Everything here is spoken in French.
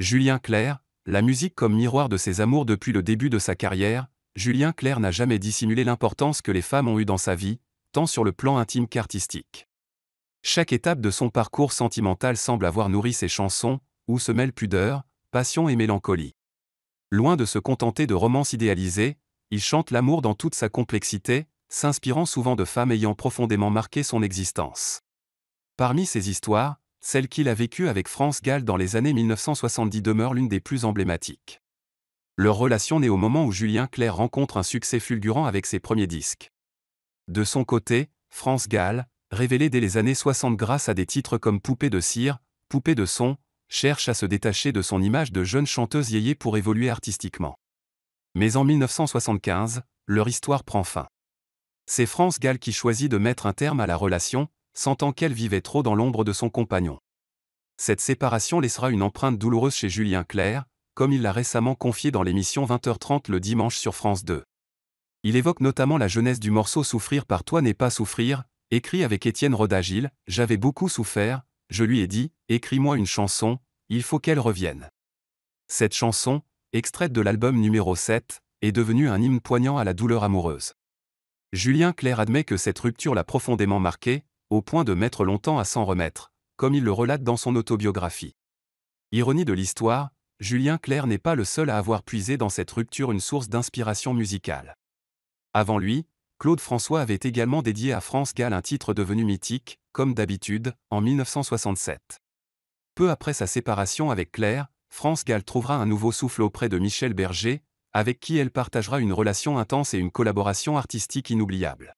Julien Clerc, la musique comme miroir de ses amours depuis le début de sa carrière, Julien Clerc n'a jamais dissimulé l'importance que les femmes ont eue dans sa vie, tant sur le plan intime qu'artistique. Chaque étape de son parcours sentimental semble avoir nourri ses chansons, où se mêlent pudeur, passion et mélancolie. Loin de se contenter de romances idéalisées, il chante l'amour dans toute sa complexité, s'inspirant souvent de femmes ayant profondément marqué son existence. Parmi ces histoires, celle qu'il a vécue avec France Gall dans les années 1970 demeure l'une des plus emblématiques. Leur relation naît au moment où Julien Clerc rencontre un succès fulgurant avec ses premiers disques. De son côté, France Gall, révélée dès les années 60 grâce à des titres comme Poupée de cire, Poupée de son, cherche à se détacher de son image de jeune chanteuse yéyé pour évoluer artistiquement. Mais en 1975, leur histoire prend fin. C'est France Gall qui choisit de mettre un terme à la relation, sentant qu'elle vivait trop dans l'ombre de son compagnon. Cette séparation laissera une empreinte douloureuse chez Julien Clerc, comme il l'a récemment confié dans l'émission 20h30 le dimanche sur France 2. Il évoque notamment la jeunesse du morceau Souffrir par toi n'est pas souffrir, écrit avec Étienne Rodagil. J'avais beaucoup souffert, je lui ai dit, écris-moi une chanson, il faut qu'elle revienne. Cette chanson, extraite de l'album numéro 7, est devenue un hymne poignant à la douleur amoureuse. Julien Clerc admet que cette rupture l'a profondément marqué, au point de mettre longtemps à s'en remettre, comme il le relate dans son autobiographie. Ironie de l'histoire, Julien Clerc n'est pas le seul à avoir puisé dans cette rupture une source d'inspiration musicale. Avant lui, Claude François avait également dédié à France Gall un titre devenu mythique, Comme d'habitude, en 1967. Peu après sa séparation avec Clerc, France Gall trouvera un nouveau souffle auprès de Michel Berger, avec qui elle partagera une relation intense et une collaboration artistique inoubliable.